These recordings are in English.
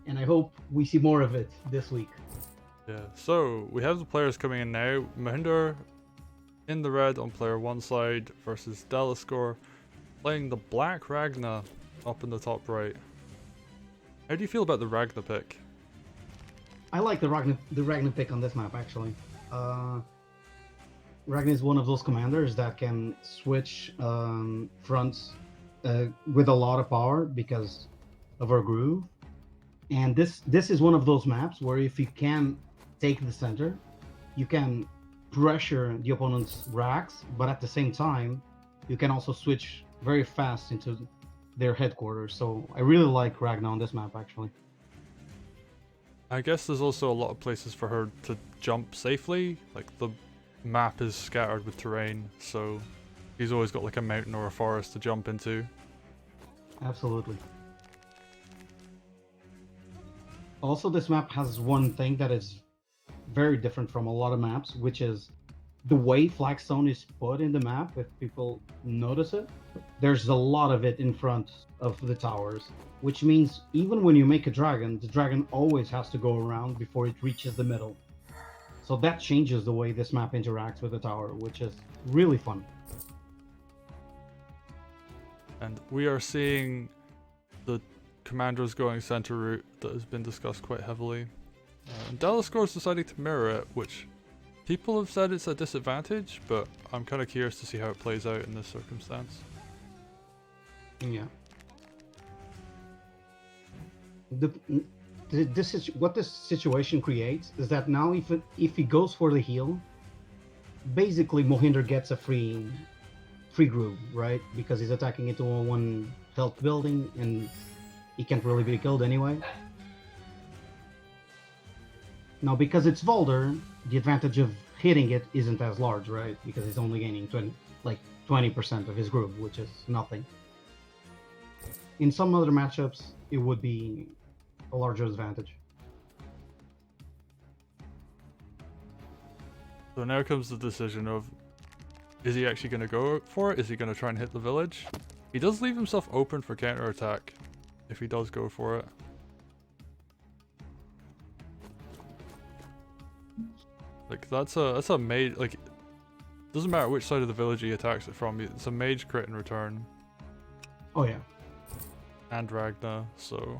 and I hope we see more of it this week. Yeah, so we have the players coming in now. M0h1nder in the red on player 1 side versus Deliscore playing the black Ragna up in the top right. How do you feel about the Ragna pick? I like the Ragna pick on this map actually. Ragna is one of those commanders that can switch fronts with a lot of power because of her groove. And this is one of those maps where if you can take the center, you can pressure the opponent's racks, but at the same time, you can also switch very fast into their headquarters. So I really like Ragna on this map actually. I guess there's also a lot of places for her to jump safely. Like the map is scattered with terrain, so he's always got like a mountain or a forest to jump into. Absolutely. Also, this map has one thing that is very different from a lot of maps, which is the way flagstone is put in the map. If people notice it, there's a lot of it in front of the towers, which means even when you make a dragon, the dragon always has to go around before it reaches the middle. So that changes the way this map interacts with the tower, which is really fun. And we are seeing the commanders going center route that has been discussed quite heavily. And Deliscore's deciding to mirror it, which people have said it's a disadvantage, but I'm kind of curious to see how it plays out in this circumstance. Yeah. This is what this situation creates is that now if he goes for the heal, basically M0h1nder gets a free groove, right? Because he's attacking into a 1 health building and he can't really be killed anyway. Now, because it's Valder, the advantage of hitting it isn't as large, right? Because he's only gaining 20% of his groove, which is nothing. In some other matchups, it would be a larger advantage. So now comes the decision of, is he actually going to go for it? Is he going to try and hit the village? He does leave himself open for counterattack if he does go for it. Like that's a mage, like doesn't matter which side of the village he attacks it from, it's a mage crit in return. Oh yeah. And Ragna, so.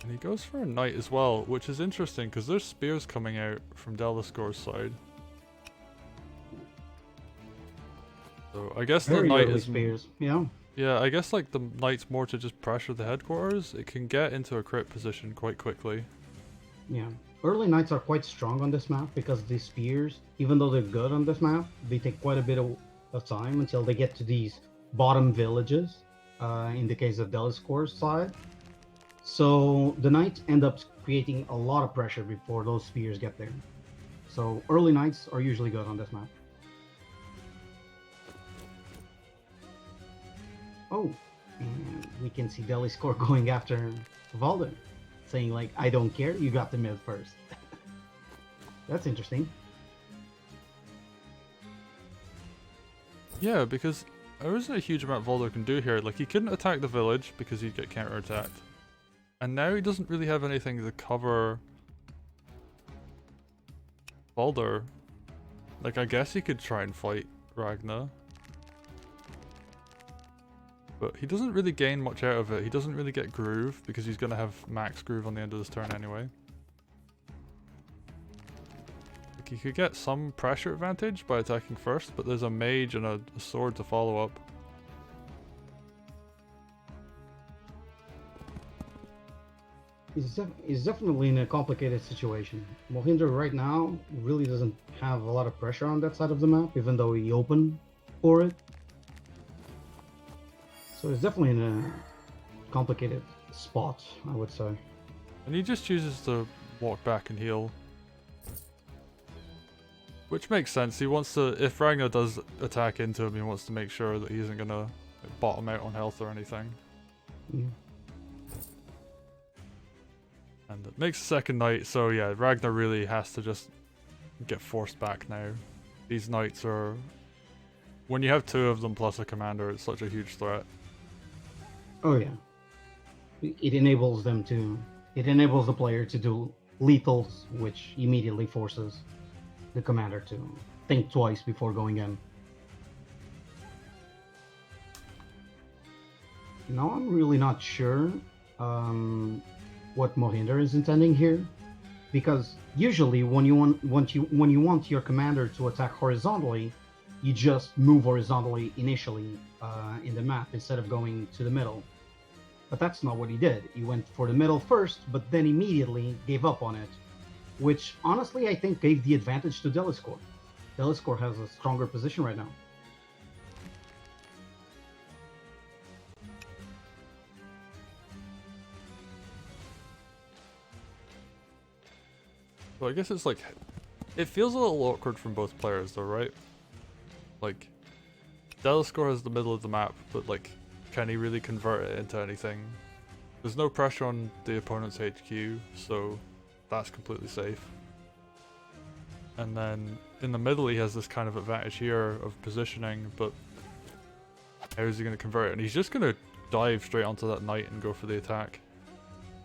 And he goes for a knight as well, which is interesting because there's spears coming out from Deliscore's side. So I guess Very the knight early is spears, yeah. Yeah, I guess like the knight's more to just pressure the headquarters. It can get into a crit position quite quickly. Yeah. Early knights are quite strong on this map because the spears, even though they're good on this map, they take quite a bit of time until they get to these bottom villages, in the case of Deliscore's side. So the knights end up creating a lot of pressure before those spears get there. So early knights are usually good on this map. Oh, and we can see Deliscore going after Valder, saying like, I don't care, you got the mid first. That's interesting. Yeah, because there isn't a huge amount Valder can do here. Like, he couldn't attack the village because he'd get counterattacked. And now he doesn't really have anything to cover Valder. Like, I guess he could try and fight Ragna. But he doesn't really gain much out of it. He doesn't really get groove because he's going to have max groove on the end of this turn anyway. Like, he could get some pressure advantage by attacking first, but there's a mage and a sword to follow up. He's definitely in a complicated situation. M0h1nder right now really doesn't have a lot of pressure on that side of the map, even though he opened for it. So he's definitely in a complicated spot, I would say. And he just chooses to walk back and heal. Which makes sense. He wants to, if Ragna does attack into him, he wants to make sure that he isn't going to bottom out on health or anything. Yeah. And it makes a second knight, so yeah, Ragna really has to just get forced back now. These knights are... When you have two of them plus a commander, it's such a huge threat. Oh yeah, it enables them to. It enables the player to do lethals, which immediately forces the commander to think twice before going in. Now I'm really not sure what M0h1nder is intending here, because usually when you want your commander to attack horizontally, you just move horizontally initially in the map instead of going to the middle. But that's not what he did. He went for the middle first, but then immediately gave up on it, which honestly I think gave the advantage to Deliscore. Deliscore has a stronger position right now. So I guess it's like, it feels a little awkward from both players though, right? Like, Deliscore has the middle of the map, but like, can he really convert it into anything? There's no pressure on the opponent's HQ, so that's completely safe. And then in the middle he has this kind of advantage here of positioning, but how is he going to convert it? And he's just going to dive straight onto that knight and go for the attack.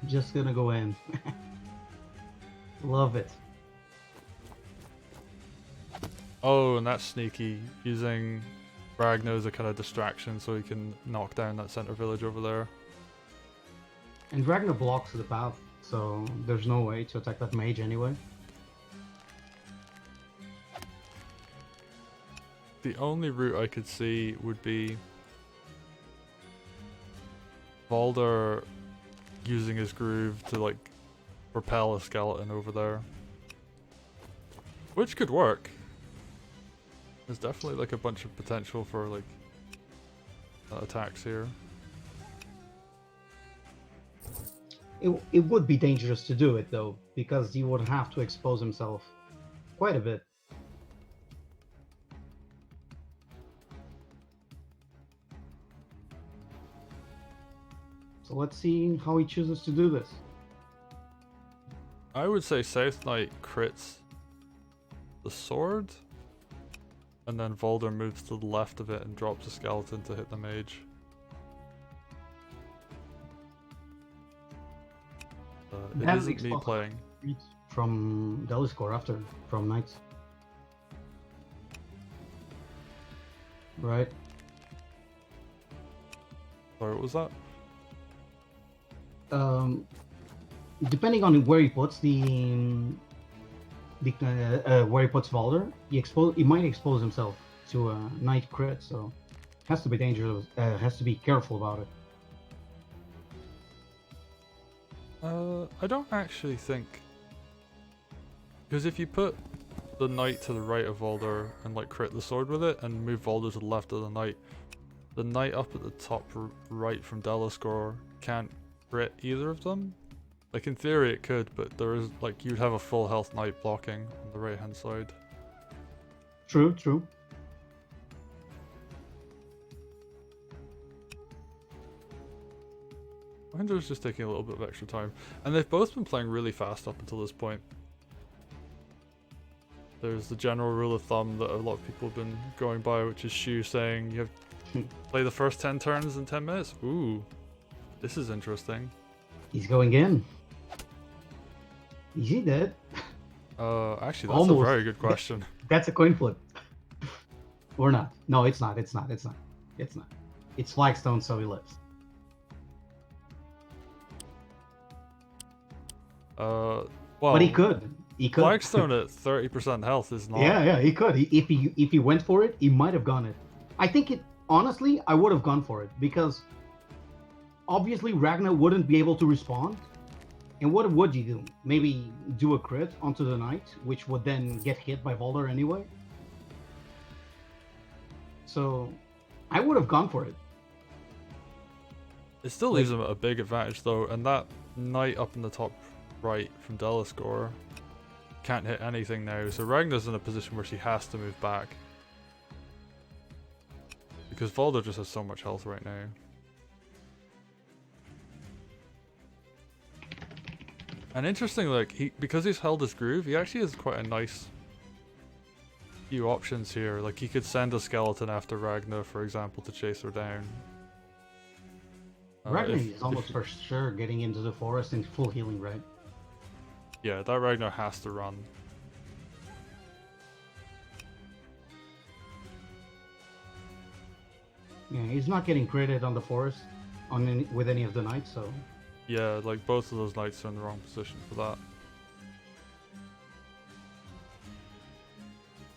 Just gonna go in. Love it. Oh, and that's sneaky, using Ragna as a kind of distraction so he can knock down that center village over there. And Ragna blocks the path, so there's no way to attack that mage anyway. The only route I could see would be Valder using his groove to like repel a skeleton over there. Which could work. There's definitely like a bunch of potential for like attacks here. It would be dangerous to do it though, because he would have to expose himself quite a bit. So let's see how he chooses to do this. I would say South Knight crits the sword, and then Valder moves to the left of it and drops a skeleton to hit the mage. It isn't me playing. From Deliscore after, from Knights. Right? Sorry, what was that? Depending on where he puts where he puts Valder, he might expose himself to a Knight crit, so has to be dangerous. Has to be careful about it. I don't actually think, because if you put the knight to the right of Valder and like crit the sword with it and move Valder to the left of the knight up at the top right from Deliscore can't crit either of them. Like in theory it could, but there is like you'd have a full health knight blocking on the right hand side. True, true. M0h's just taking a little bit of extra time, and they've both been playing really fast up until this point. There's the general rule of thumb that a lot of people have been going by, which is Shu saying you have to play the first 10 turns in 10 minutes. Ooh, this is interesting. He's going in. Is he dead? Actually, that's Almost. A very good question. That's a coin flip. Or not. No, it's not. It's not. It's not. It's not. It's Flagstone, so he lives. Well, but he could. He could. Flagstone at 30% health is not. Yeah, he could. If he went for it, he might have gone it. I think it. Honestly, I would have gone for it because obviously Ragna wouldn't be able to respond. And what would you do? Maybe do a crit onto the knight, which would then get hit by Valder anyway. So, I would have gone for it. It still leaves him at a big advantage though, and that knight up in the top right from Deliscore can't hit anything now, so Ragna's in a position where she has to move back. Because Valder just has so much health right now. And interesting, like, because he's held his groove, he actually has quite a nice few options here. Like, he could send a skeleton after Ragna, for example, to chase her down. Ragna is almost for sure getting into the forest in full healing, right? Yeah, that Ragnar has to run. Yeah, he's not getting credit on the forest with any of the knights, so Yeah, like both of those knights are in the wrong position for that.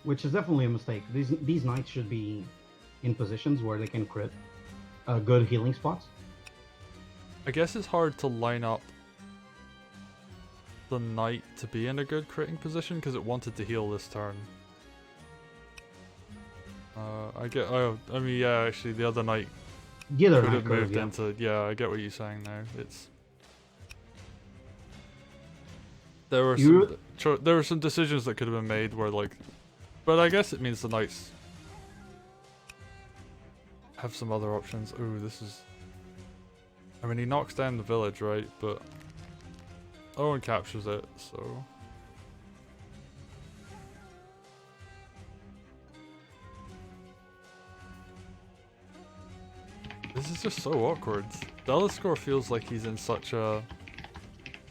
which is definitely a mistake. These knights should be in positions where they can crit good healing spots. I guess it's hard to line up the knight to be in a good critting position because it wanted to heal this turn. I mean, yeah, actually, the other knight The other could knight have could have, moved yeah. into. Yeah, I get what you're saying now. There were some decisions that could have been made where like, but I guess it means the knights have some other options. Ooh, this is. I mean, he knocks down the village, right? But Owen captures it, so. This is just so awkward. Deliscore feels like he's in such a,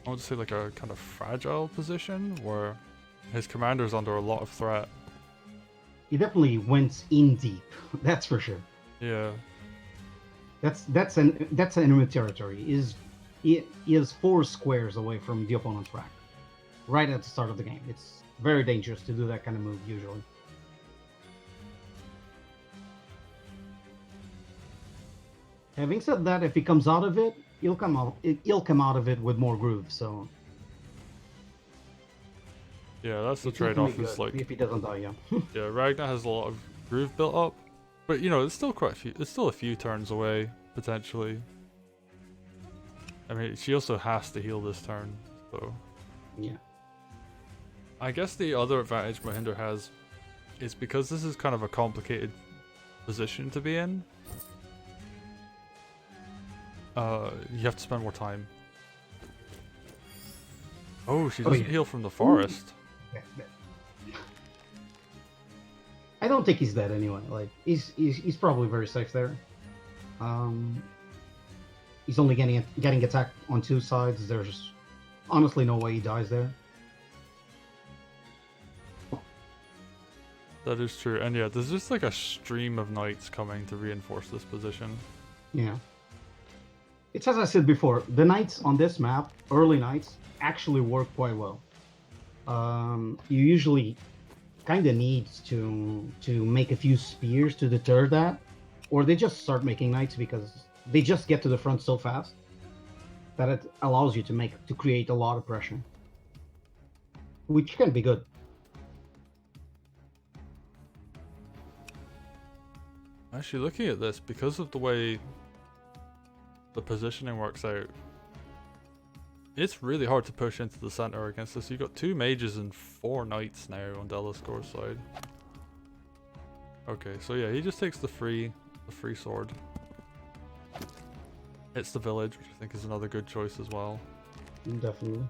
I want to say like a kind of fragile position where his commander's under a lot of threat. He definitely went in deep. That's for sure. Yeah. That's enemy territory. He is 4 squares away from the opponent's rack, right at the start of the game. It's very dangerous to do that kind of move usually. Having said that, if he comes out of it, he'll come out of it with more groove. So Yeah, that's the it's definitely trade-off. Is good like, if he doesn't die, yeah. yeah, Ragna has a lot of groove built up, but you know, it's still quite a few. It's still a few turns away potentially. I mean, she also has to heal this turn, so. Yeah. I guess the other advantage M0h1nder has is because this is kind of a complicated position to be in. You have to spend more time. Oh, she doesn't heal from the forest. I don't think he's dead anyway. Like he's probably very safe there. He's only getting attacked on 2 sides. There's honestly no way he dies there. That is true, and yeah, there's just like a stream of knights coming to reinforce this position. Yeah. It's as I said before, the knights on this map, early knights, actually work quite well. You usually kind of need to make a few spears to deter that, or they just start making knights because they just get to the front so fast that it allows you to create a lot of pressure, which can be good. Actually, looking at this, because of the way the positioning works out, it's really hard to push into the center against this. You've got 2 mages and 4 knights now on Deliscore's side. Okay, so yeah, he just takes the free sword. Hits the village, which I think is another good choice as well. Definitely.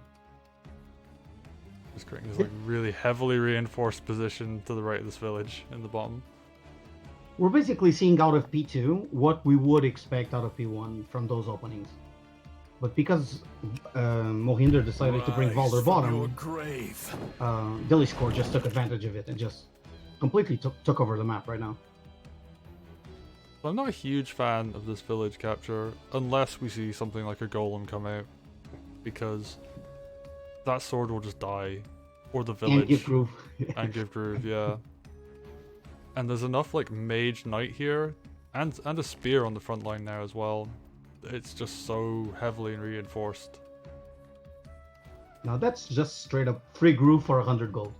Just creating this like really heavily reinforced position to the right of this village in the bottom. We're basically seeing out of P2 what we would expect out of P1 from those openings. But because M0h1nder decided to bring Valder bottom, Deliscore just took advantage of it and just completely took over the map right now. I'm not a huge fan of this village capture unless we see something like a golem come out, because that sword will just die, or the village. And give groove. And give groove, yeah. And there's enough like mage knight here, and a spear on the front line now as well. It's just so heavily reinforced. Now that's just straight up free groove for 100 gold.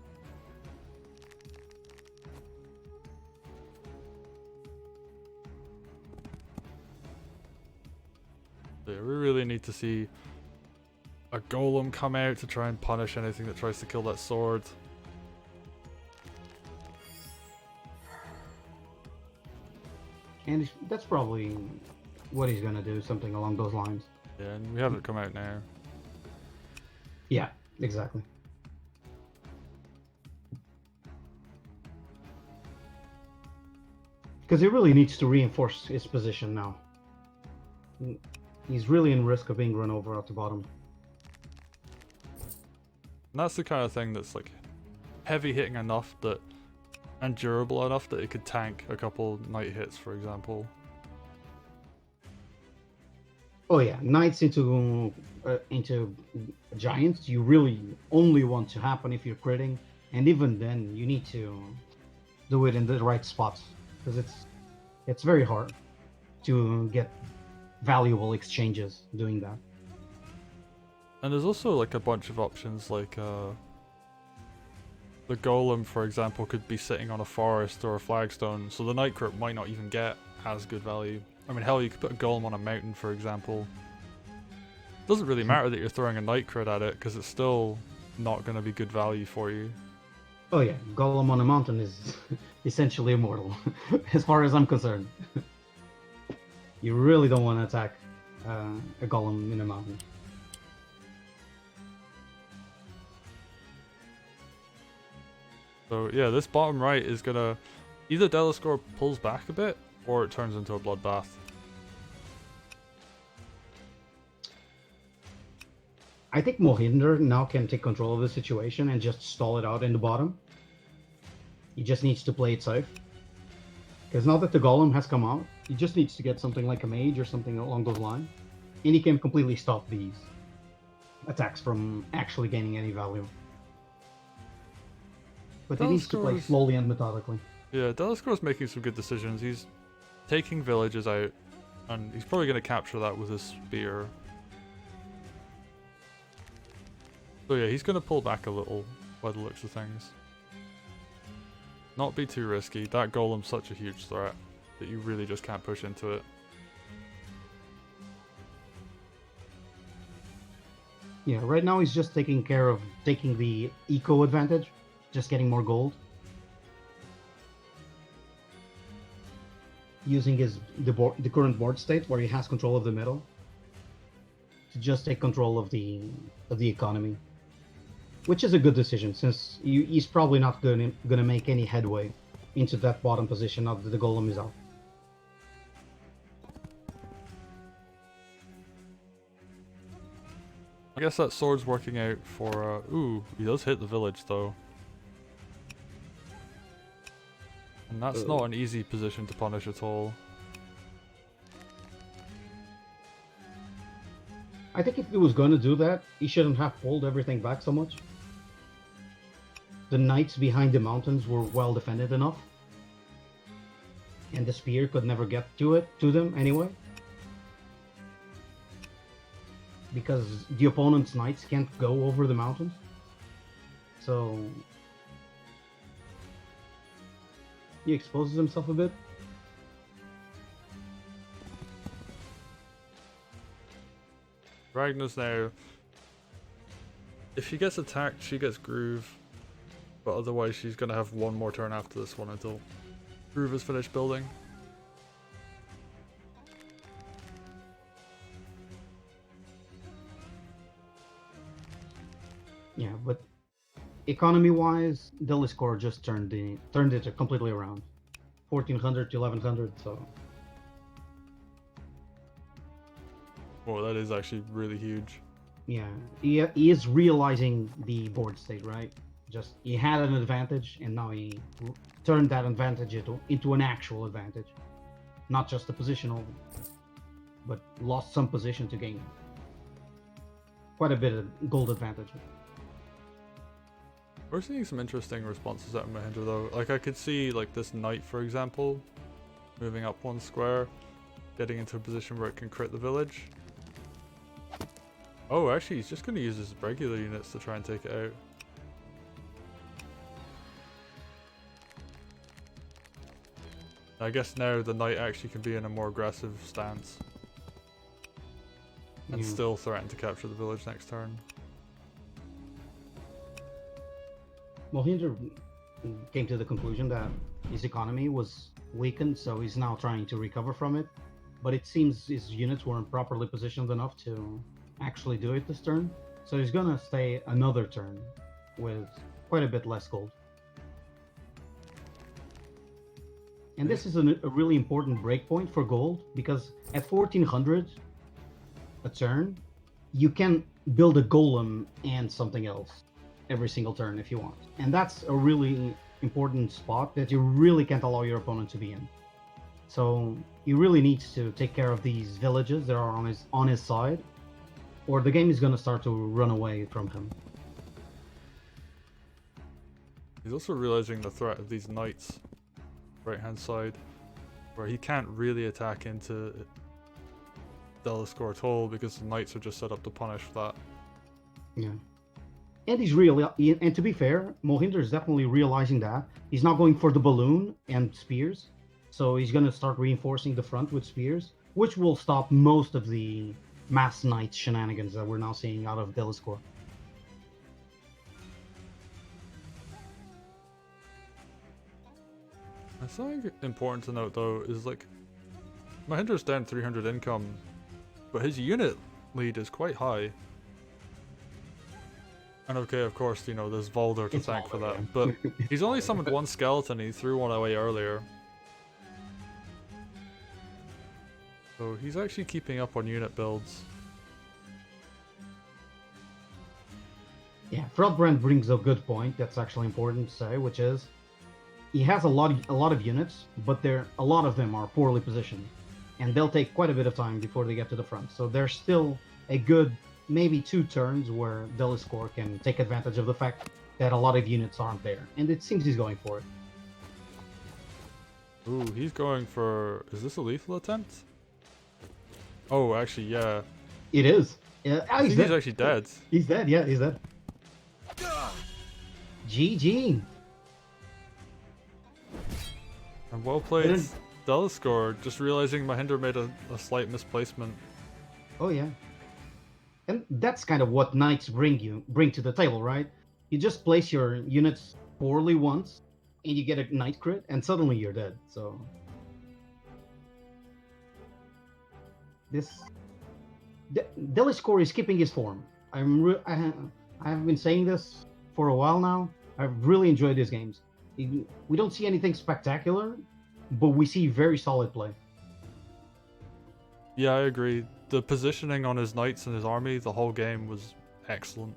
Yeah, we really need to see a golem come out to try and punish anything that tries to kill that sword. And that's probably what he's gonna do, something along those lines. Yeah, and we have it come out now. Yeah, exactly. Because he really needs to reinforce his position now. He's really in risk of being run over at the bottom. And that's the kind of thing that's like heavy hitting enough that and durable enough that it could tank a couple knight hits, for example. Oh yeah, knights into giants, you really only want to happen if you're critting, and even then you need to do it in the right spots because it's very hard to get valuable exchanges doing that. And there's also like a bunch of options, like the golem, for example, could be sitting on a forest or a flagstone, so the knight crit might not even get as good value. I mean, hell, you could put a golem on a mountain, for example. Doesn't really matter that you're throwing a knight crit at it, because it's still not going to be good value for you. Oh yeah, golem on a mountain is essentially immortal, as far as I'm concerned. You really don't want to attack a golem in a mountain. So yeah, this bottom right is gonna either Deliscore pulls back a bit or it turns into a bloodbath. I think M0h1nder now can take control of the situation and just stall it out in the bottom. He just needs to play it safe. Because now that the golem has come out, he just needs to get something like a mage or something along those lines. And he can completely stop these attacks from actually gaining any value. But he needs to play slowly and methodically. Yeah, Deliscore's making some good decisions. He's taking villages out, and he's probably going to capture that with his spear. So yeah, he's going to pull back a little by the looks of things. Not be too risky. That golem's such a huge threat that you really just can't push into it. Yeah, right now he's just taking care of taking the eco advantage. Just getting more gold. Using the current board state where he has control of the middle to just take control of the economy, which is a good decision since he's probably not gonna make any headway into that bottom position now that the golem is out. I guess that sword's working out for. Ooh, he does hit the village though. And that's not an easy position to punish at all. I think if he was going to do that, he shouldn't have pulled everything back so much. The knights behind the mountains were well defended enough. And the spear could never get to them anyway. Because the opponent's knights can't go over the mountains. So he exposes himself a bit. Ragna's now, if she gets attacked, she gets Groove, but otherwise she's going to have one more turn after this one until Groove is finished building. Yeah, but economy-wise, Deliscore just turned it completely around, 1400 to 1100. So, Oh, that is actually really huge. yeah, he is realizing the board state, right? Just he had an advantage, and now he turned that advantage into an actual advantage, not just a positional, but lost some position to gain quite a bit of gold advantage. We're seeing some interesting responses out of M0h1nder though. Like I could see like this knight, for example, moving up one square, getting into a position where it can crit the village. Oh, actually he's just going to use his regular units to try and take it out. I guess now the knight actually can be in a more aggressive stance. And still threaten to capture the village next turn. M0h1nder came to the conclusion that his economy was weakened, so he's now trying to recover from it. But it seems his units weren't properly positioned enough to actually do it this turn, so he's gonna stay another turn with quite a bit less gold. And this is a really important breakpoint for gold, because at 1400 a turn, you can build a golem and something else every single turn if you want. And that's a really important spot that you really can't allow your opponent to be in. So he really needs to take care of these villages that are on his side, or the game is going to start to run away from him. He's also realizing the threat of these knights, right hand side, where he can't really attack into Deliscore at all because the knights are just set up to punish that. Yeah. And and to be fair, M0h1nder is definitely realizing that. He's not going for the balloon and spears, so he's going to start reinforcing the front with spears, which will stop most of the mass knight shenanigans that we're now seeing out of Deliscore. Something important to note though is like M0h1nder's down 300 income, but his unit lead is quite high. And okay, of course, you know, there's Valder to thank for that, yeah. But he's only summoned one skeleton, he threw one away earlier. So he's actually keeping up on unit builds. Yeah, Frontbrand brings a good point that's actually important to say, which is he has a lot of units, but a lot of them are poorly positioned, and they'll take quite a bit of time before they get to the front. So there's still a good maybe 2 turns where Deliscore can take advantage of the fact that a lot of units aren't there, and it seems he's going for it. Ooh, he's going for... is this a lethal attempt? Oh, actually, yeah. It is. Yeah, I think he's actually dead. He's dead, yeah, he's dead. GG. And well played, Deliscore, just realizing M0h1nder made a slight misplacement. Oh yeah. And that's kind of what knights bring to the table, right? You just place your units poorly once, and you get a knight crit, and suddenly you're dead. So Deliscore is keeping his form. I have been saying this for a while now. I've really enjoyed his games. We don't see anything spectacular, but we see very solid play. Yeah, I agree. The positioning on his knights and his army the whole game was excellent.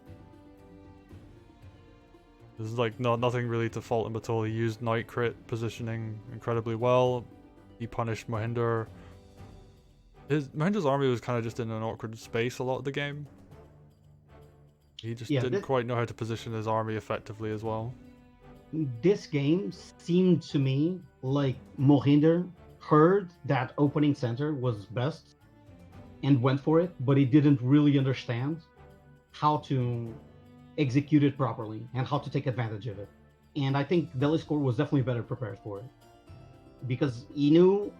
There's like nothing really to fault him at all. He used knight crit positioning incredibly well. He punished M0h1nder. M0h1nder's army was kind of just in an awkward space a lot of the game. He just didn't quite know how to position his army effectively as well. This game seemed to me like M0h1nder heard that opening center was best and went for it, but he didn't really understand how to execute it properly and how to take advantage of it. And I think Deliscore was definitely better prepared for it, because he knew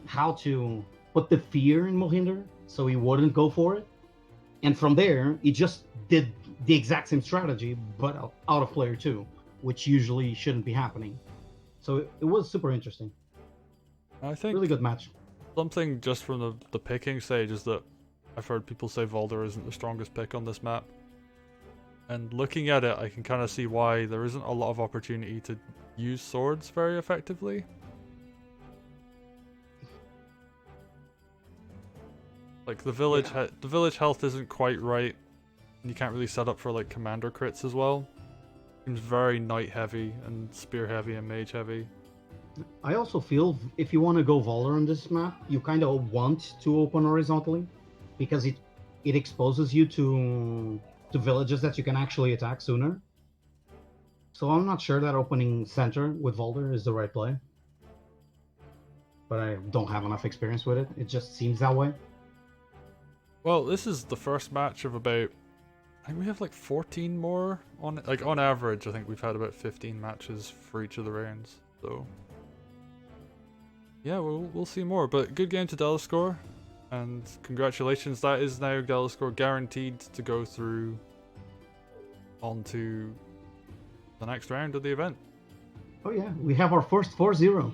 how to put the fear in M0h1nder so he wouldn't go for it. And from there, he just did the exact same strategy, but out of player 2, which usually shouldn't be happening. So it was super interesting. I think really good match. Something just from the picking stage is that I've heard people say Valder isn't the strongest pick on this map. And looking at it, I can kind of see why there isn't a lot of opportunity to use swords very effectively. Like the village health isn't quite right, and you can't really set up for like commander crits as well. Seems very knight heavy and spear heavy and mage heavy. I also feel if you want to go Valder on this map, you kind of want to open horizontally, because it exposes you to villages that you can actually attack sooner. So I'm not sure that opening center with Valder is the right play, but I don't have enough experience with it. It just seems that way. Well, this is the first match of about, I think we have like 14 more on, like on average. I think we've had about 15 matches for each of the rounds. So yeah, we'll see more. But good game to Deliscore, and congratulations. That is now Deliscore guaranteed to go through onto the next round of the event. Oh yeah, we have our first 4-0.